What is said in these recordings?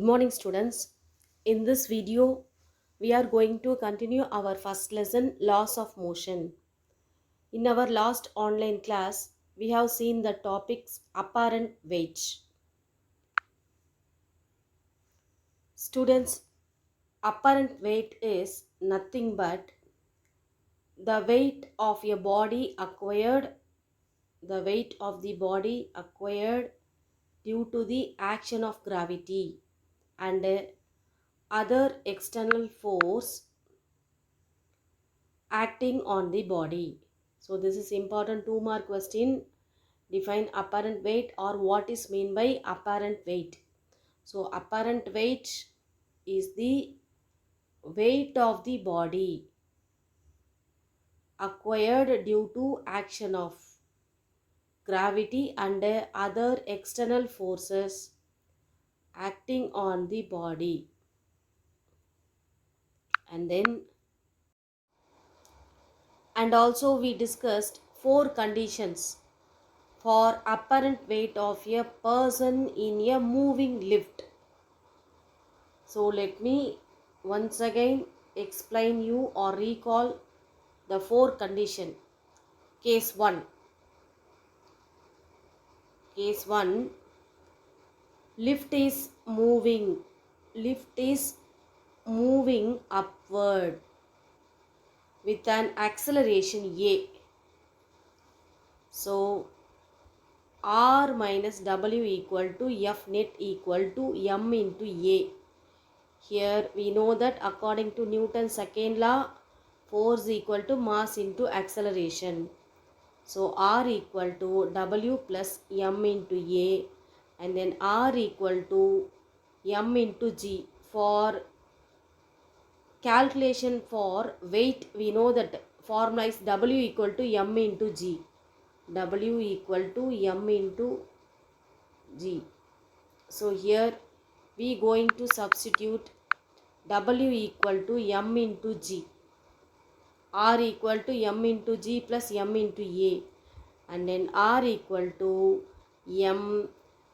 morning, students. In this video, we are going to continue our first lesson, laws of motion. In our last online class, we have seen the topics apparent weight. Students, apparent weight is nothing but the weight of a body acquired, the weight of the body acquired due to the action of gravity and other external force acting on the body. So this is important 2 mark question. Define apparent weight, or what is mean by apparent weight. So apparent weight is the weight of the body acquired due to action of gravity and other external forces acting on the body. And also we discussed 4 conditions for apparent weight of a person in a moving lift. So let me once again explain you or recall the 4 condition. Case 1. Case 1. Lift is moving. Lift is moving upward with an acceleration A. So R minus W equal to F net equal to M into A. Here we know that according to Newton's second law, force equal to mass into acceleration. So R equal to W plus M into A, and then R equal to M into G. For calculation for weight, we know that formula is W equal to M into G. W equal to M into G. So here we going to substitute W equal to M into G. R equal to M into G plus M into A, and then R equal to M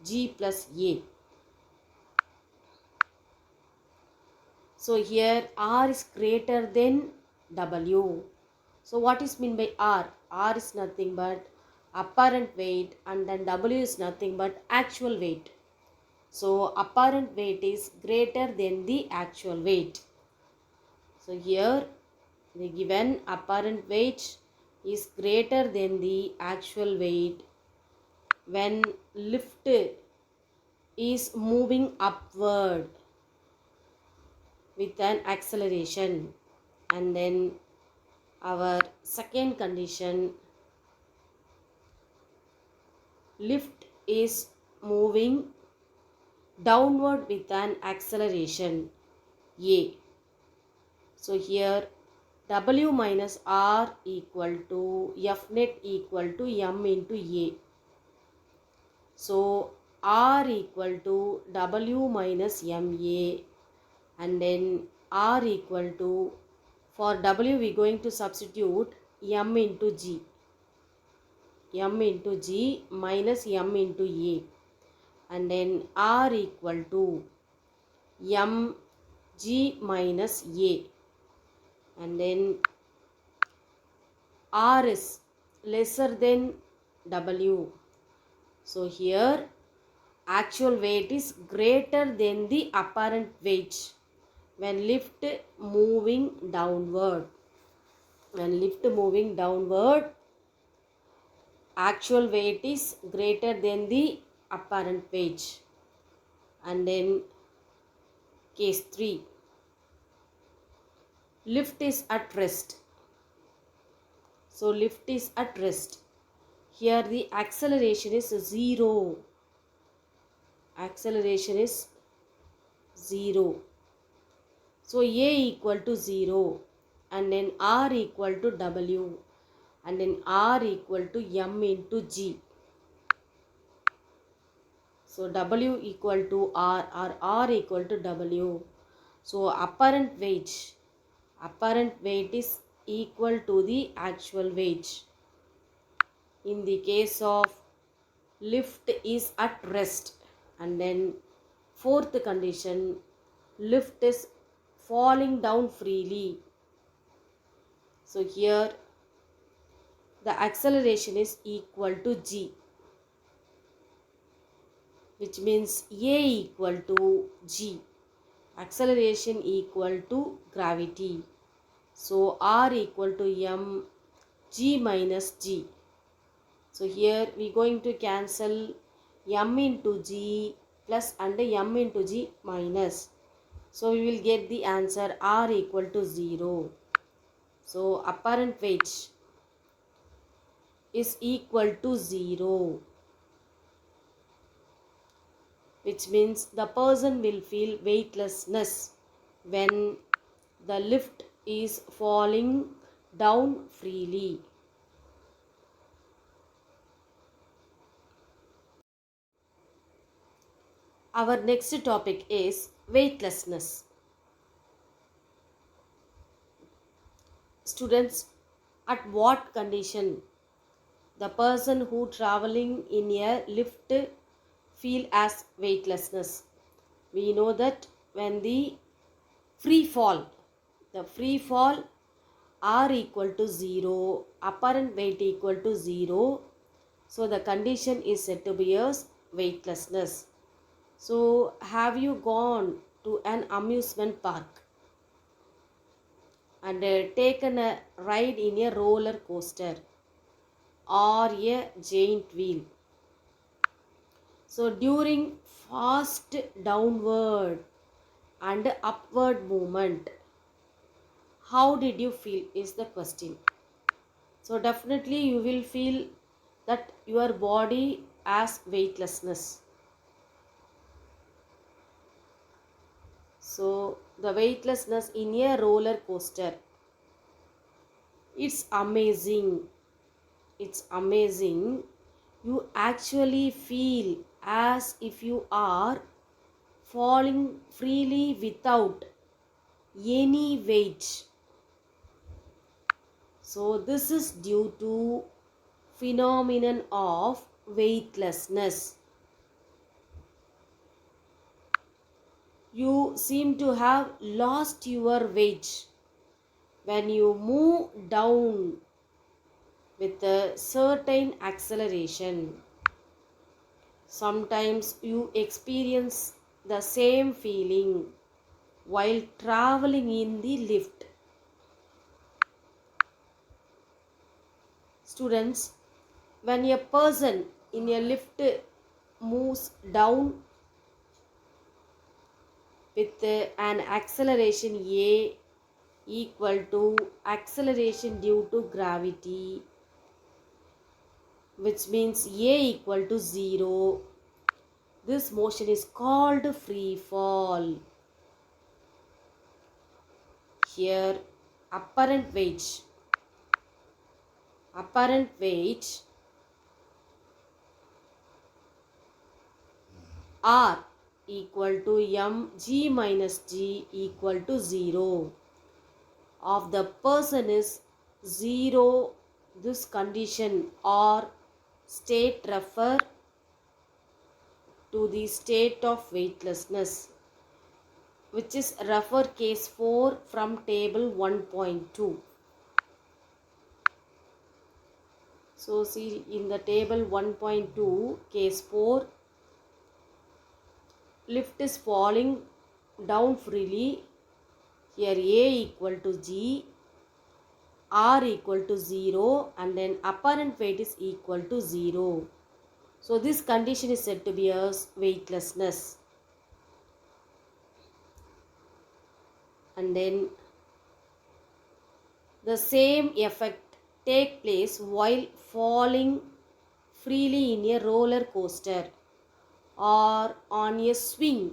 G plus A. So here R is greater than W. So what is mean by R? R is nothing but apparent weight, and then W is nothing but actual weight. So apparent weight is greater than the actual weight. So here the given apparent weight is greater than the actual weight when lift is moving upward with an acceleration. And then our second condition, lift is moving downward with an acceleration A. So here W minus R equal to F net equal to M into A. So R equal to W minus MA, and then R equal to, for W we going to substitute M into G. M into G minus M into A, and then R equal to M G minus A, and then R is lesser than W. So here actual weight is greater than the apparent weight when lift moving downward. When lift moving downward, actual weight is greater than the apparent weight. And then case 3. Lift is at rest. So lift is at rest. Here the acceleration is 0. Acceleration is 0. So A equal to 0, and then R equal to W, and then R equal to M into G. So W equal to R or R equal to W. So apparent weight is equal to the actual weight. In the case of lift is at rest, and then Fourth condition, lift is falling down freely. So here the acceleration is equal to g, which means a equal to g, acceleration equal to gravity. So r equal to m, g minus g. So here we going to cancel m into g plus and m into g minus. So we will get the answer r equal to 0. So apparent weight is equal to 0, which means the person will feel weightlessness when the lift is falling down freely. Our next topic is weightlessness. Students, at what condition the person who traveling in a lift feel as weightlessness? We know that when the free fall r equal to 0, apparent weight equal to 0, so the condition is said to be as weightlessness. So have you gone to an amusement park and taken a ride in a roller coaster or a giant wheel? So during fast downward and upward movement, how did you feel is the question. So definitely you will feel that your body has weightlessness. So the weightlessness in a roller coaster, it's amazing. It's amazing. You actually feel as if you are falling freely without any weight. So this is due to phenomenon of weightlessness. You seem to have lost your weight when you move down with a certain acceleration. Sometimes you experience the same feeling while traveling in the lift. Students, when a person in a lift moves down with an acceleration a equal to acceleration due to gravity, which means a equal to 0, this motion is called free fall. Here apparent weight r equal to m g minus g equal to 0 of the person is 0. This condition or state refer to the state of weightlessness, which is refer case 4 from table 1.2. So see in the table 1.2 case 4, lift is falling down freely. Here a equal to g, r equal to 0, and then apparent weight is equal to 0. So this condition is said to be as weightlessness. And then the same effect take place while falling freely in a roller coaster or on a swing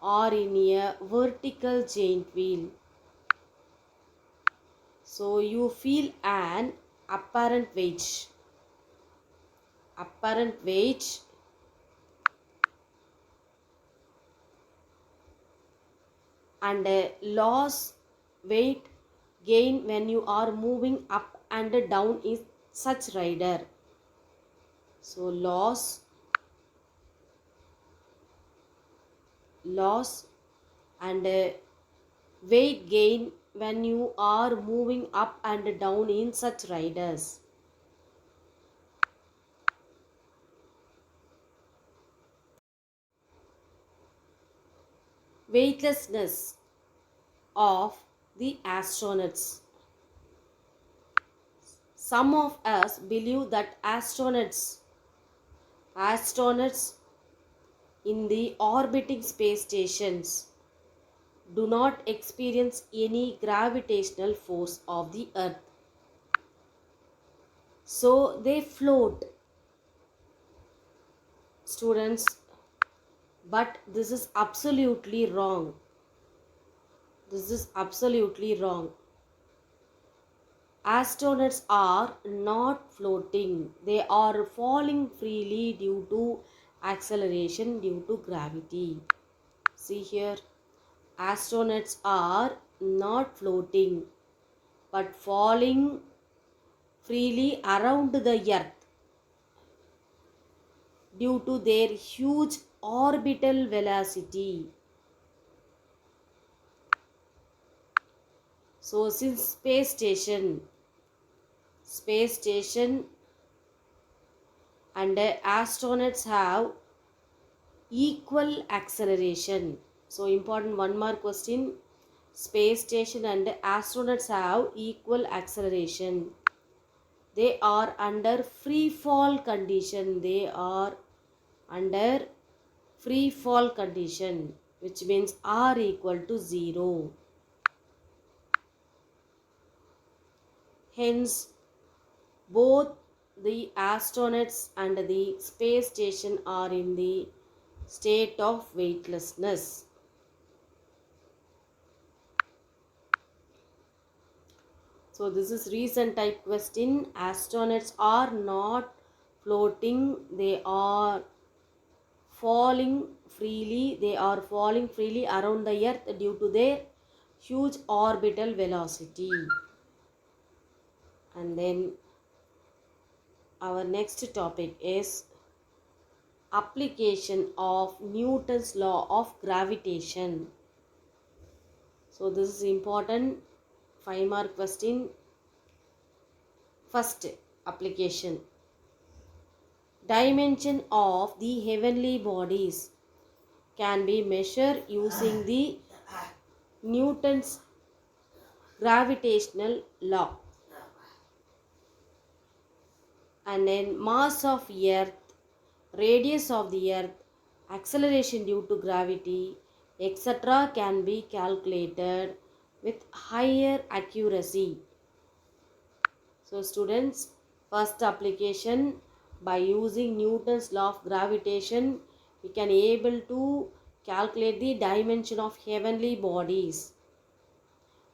or in a vertical giant wheel. So you feel an apparent weight and a loss weight gain when you are moving up and down is such rider. So loss loss and weight gain when you are moving up and down in such riders. Weightlessness of the astronauts. Some of us believe that astronauts in the orbiting space stations do not experience any gravitational force of the earth. So they float, students, but this is absolutely wrong. This is absolutely wrong. Astronauts are not floating, they are falling freely due to acceleration due to gravity. See here, astronauts are not floating but falling freely around the earth due to their huge orbital velocity. So since space station and astronauts have equal acceleration. So important one more question. Space station and astronauts have equal acceleration. They are under free fall condition. They are under free fall condition, which means r equal to 0. Hence, both the astronauts and the space station are in the state of weightlessness. So this is recent type question. Astronauts are not floating, they are falling freely. They are falling freely around the earth due to their huge orbital velocity. And then our next topic is application of Newton's law of gravitation. So this is important 5-mark question. First application. Dimension of the heavenly bodies can be measured using the Newton's gravitational law. And then mass of earth, radius of the earth, acceleration due to gravity, etc. can be calculated with higher accuracy. So students, first application, by using Newton's law of gravitation, we can able to calculate the dimension of heavenly bodies.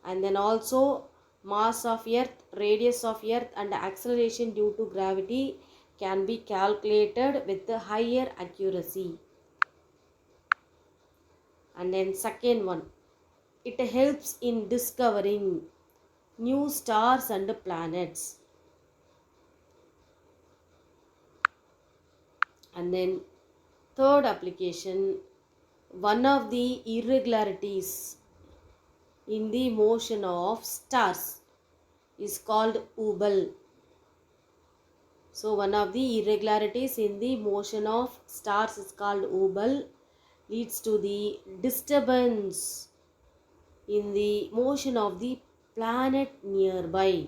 And then also mass of earth, radius of earth and acceleration due to gravity can be calculated with a higher accuracy. And then second one, it helps in discovering new stars and planets. And then third application, one of the irregularities in the motion of stars is called Hubble. So one of the irregularities in the motion of stars is called Hubble, leads to the disturbance in the motion of the planet nearby.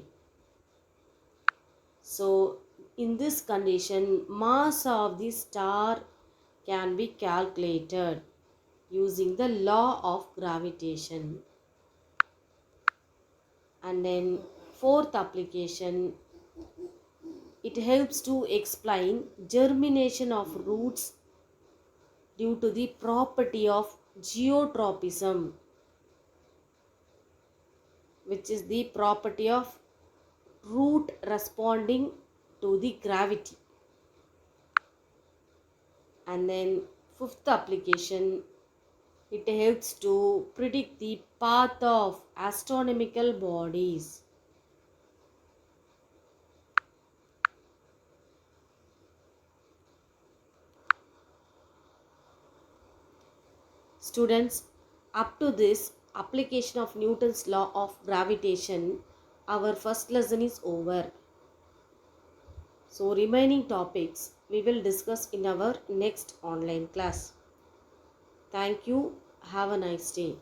So in this condition, mass of the star can be calculated using the law of gravitation. And then fourth application, it helps to explain germination of roots due to the property of geotropism, which is the property of root responding to the gravity. And then fifth application, it helps to predict the path of astronomical bodies. Students, up to this application of Newton's law of gravitation, our first lesson is over. So remaining topics we will discuss in our next online class. Thank you. Have a nice day.